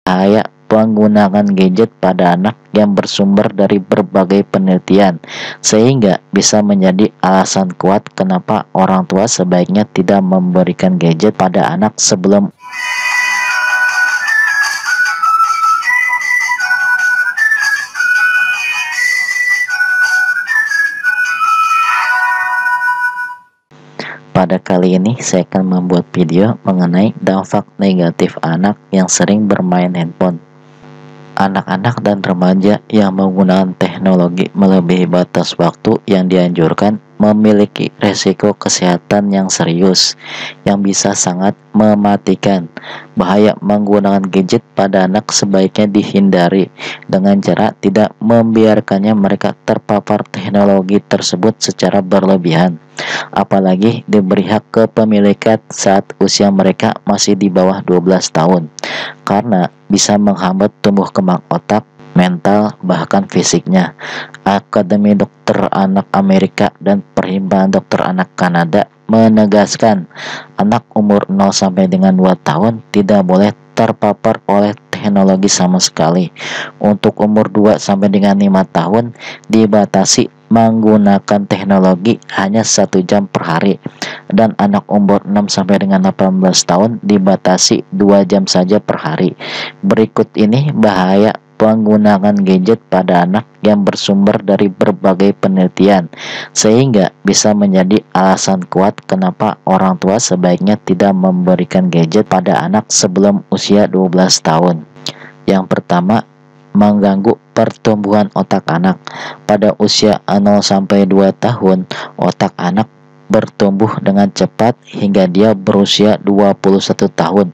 bahaya penggunaan gadget pada anak yang bersumber dari berbagai penelitian, sehingga bisa menjadi alasan kuat kenapa orang tua sebaiknya tidak memberikan gadget pada anak sebelum. Pada kali ini saya akan membuat video mengenai dampak negatif anak yang sering bermain handphone. Anak-anak dan remaja yang menggunakan teknologi melebihi batas waktu yang dianjurkan memiliki resiko kesehatan yang serius, yang bisa sangat mematikan. Bahaya menggunakan gadget pada anak sebaiknya dihindari dengan cara tidak membiarkannya mereka terpapar teknologi tersebut secara berlebihan, apalagi diberi hak kepemilikan saat usia mereka masih di bawah 12 tahun. Karena bisa menghambat tumbuh kembang otak, mental, bahkan fisiknya. Akademi Dokter Anak Amerika dan Perhimpunan Dokter Anak Kanada menegaskan anak umur 0 sampai dengan 2 tahun tidak boleh terpapar oleh teknologi sama sekali. Untuk umur 2 sampai dengan 5 tahun dibatasi menggunakan teknologi hanya 1 jam per hari, dan anak umur 6 sampai dengan 18 tahun dibatasi 2 jam saja per hari. Berikut ini bahaya penggunaan gadget pada anak yang bersumber dari berbagai penelitian, sehingga bisa menjadi alasan kuat kenapa orang tua sebaiknya tidak memberikan gadget pada anak sebelum usia 12 tahun. Yang pertama, mengganggu pertumbuhan otak anak. Pada usia 0 sampai 2 tahun, otak anak bertumbuh dengan cepat hingga dia berusia 21 tahun.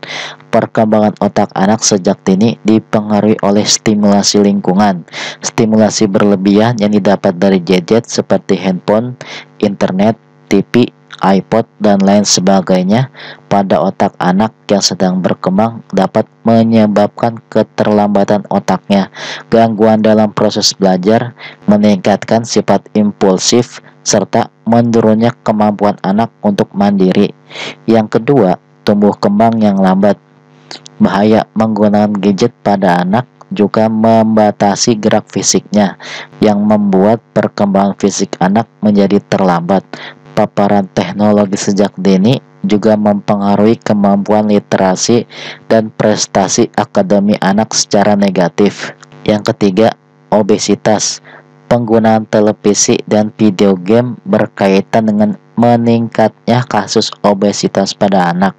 Perkembangan otak anak sejak dini dipengaruhi oleh stimulasi lingkungan. Stimulasi berlebihan yang didapat dari gadget seperti handphone, internet, TV, iPod, dan lain sebagainya pada otak anak yang sedang berkembang dapat menyebabkan keterlambatan otaknya, gangguan dalam proses belajar, meningkatkan sifat impulsif, serta menurunnya kemampuan anak untuk mandiri. Yang kedua, tumbuh kembang yang lambat. Bahaya menggunakan gadget pada anak juga membatasi gerak fisiknya, yang membuat perkembangan fisik anak menjadi terlambat. Paparan teknologi sejak dini juga mempengaruhi kemampuan literasi dan prestasi akademi anak secara negatif. Yang ketiga, obesitas. Penggunaan televisi dan video game berkaitan dengan meningkatnya kasus obesitas pada anak.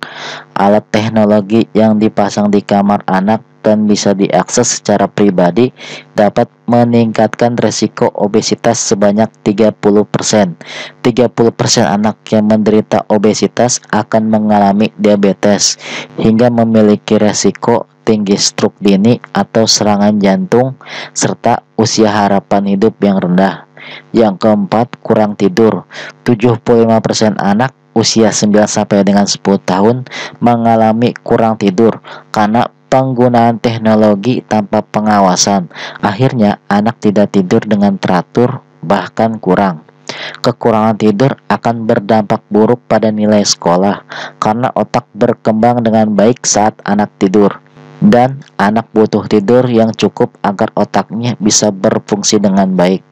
Alat teknologi yang dipasang di kamar anak dan bisa diakses secara pribadi dapat meningkatkan resiko obesitas sebanyak 30%. 30% anak yang menderita obesitas akan mengalami diabetes hingga memiliki resiko tinggi stroke dini atau serangan jantung, serta usia harapan hidup yang rendah. Yang keempat, kurang tidur. 75% anak usia 9 sampai dengan 10 tahun mengalami kurang tidur karena penggunaan teknologi tanpa pengawasan. Akhirnya anak tidak tidur dengan teratur, bahkan kurang. Kekurangan tidur akan berdampak buruk pada nilai sekolah karena otak berkembang dengan baik saat anak tidur, dan anak butuh tidur yang cukup agar otaknya bisa berfungsi dengan baik.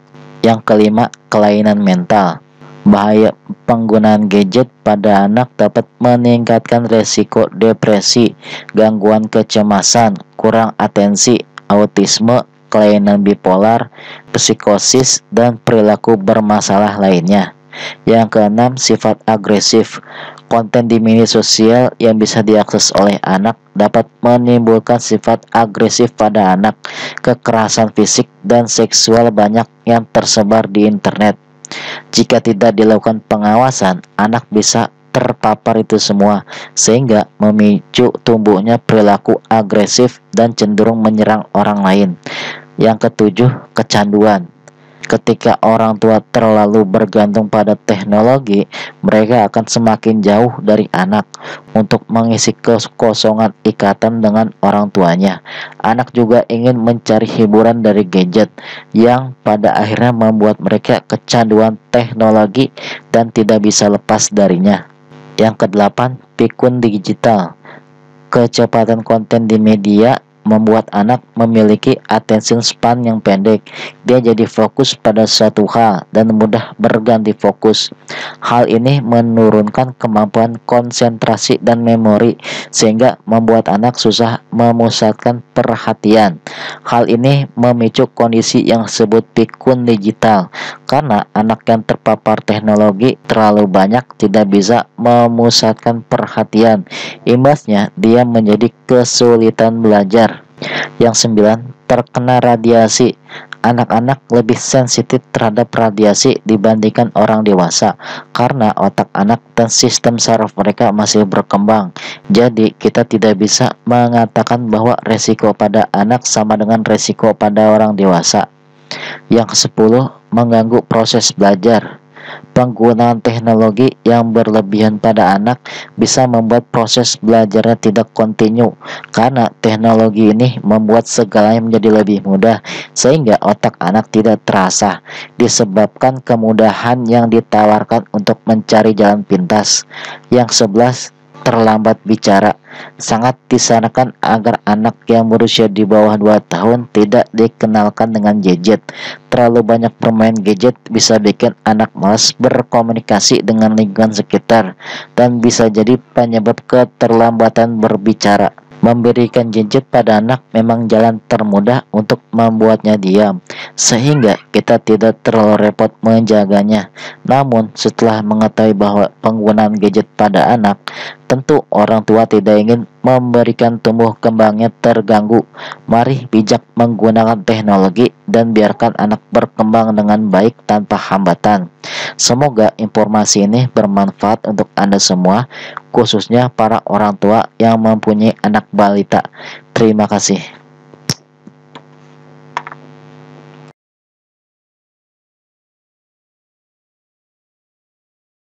Yang kelima, kelainan mental. Bahaya penggunaan gadget pada anak dapat meningkatkan resiko depresi, gangguan kecemasan, kurang atensi, autisme, kelainan bipolar, psikosis, dan perilaku bermasalah lainnya. Yang keenam, sifat agresif. Konten di media sosial yang bisa diakses oleh anak dapat menimbulkan sifat agresif pada anak. Kekerasan fisik dan seksual banyak yang tersebar di internet. Jika tidak dilakukan pengawasan, anak bisa terpapar itu semua, sehingga memicu tumbuhnya perilaku agresif dan cenderung menyerang orang lain. Yang ketujuh, kecanduan. Ketika orang tua terlalu bergantung pada teknologi, mereka akan semakin jauh dari anak. Untuk mengisi kekosongan ikatan dengan orang tuanya, anak juga ingin mencari hiburan dari gadget, yang pada akhirnya membuat mereka kecanduan teknologi dan tidak bisa lepas darinya. Yang kedelapan, pikun digital. Kecepatan konten di media membuat anak memiliki attention span yang pendek. Dia jadi fokus pada suatu hal dan mudah berganti fokus. Hal ini menurunkan kemampuan konsentrasi dan memori, sehingga membuat anak susah memusatkan perhatian. Hal ini memicu kondisi yang disebut pikun digital, karena anak yang terpapar teknologi terlalu banyak tidak bisa memusatkan perhatian. Imbasnya, dia menjadi kesulitan belajar. Yang 9, terkena radiasi. Anak-anak lebih sensitif terhadap radiasi dibandingkan orang dewasa karena otak anak dan sistem saraf mereka masih berkembang. Jadi, kita tidak bisa mengatakan bahwa resiko pada anak sama dengan resiko pada orang dewasa. Yang ke-10, mengganggu proses belajar. Penggunaan teknologi yang berlebihan pada anak bisa membuat proses belajarnya tidak kontinu, karena teknologi ini membuat segalanya menjadi lebih mudah, sehingga otak anak tidak terasa, disebabkan kemudahan yang ditawarkan untuk mencari jalan pintas. Yang 11, terlambat bicara. Sangat disarankan agar anak yang berusia di bawah 2 tahun tidak dikenalkan dengan gadget. Terlalu banyak bermain gadget bisa bikin anak malas berkomunikasi dengan lingkungan sekitar dan bisa jadi penyebab keterlambatan berbicara. Memberikan gadget pada anak memang jalan termudah untuk membuatnya diam, sehingga kita tidak terlalu repot menjaganya. Namun, setelah mengetahui bahwa penggunaan gadget pada anak, tentu orang tua tidak ingin memberikan tumbuh kembangnya terganggu. Mari bijak menggunakan teknologi dan biarkan anak berkembang dengan baik tanpa hambatan. Semoga informasi ini bermanfaat untuk Anda semua, khususnya para orang tua yang mempunyai anak balita. Terima kasih.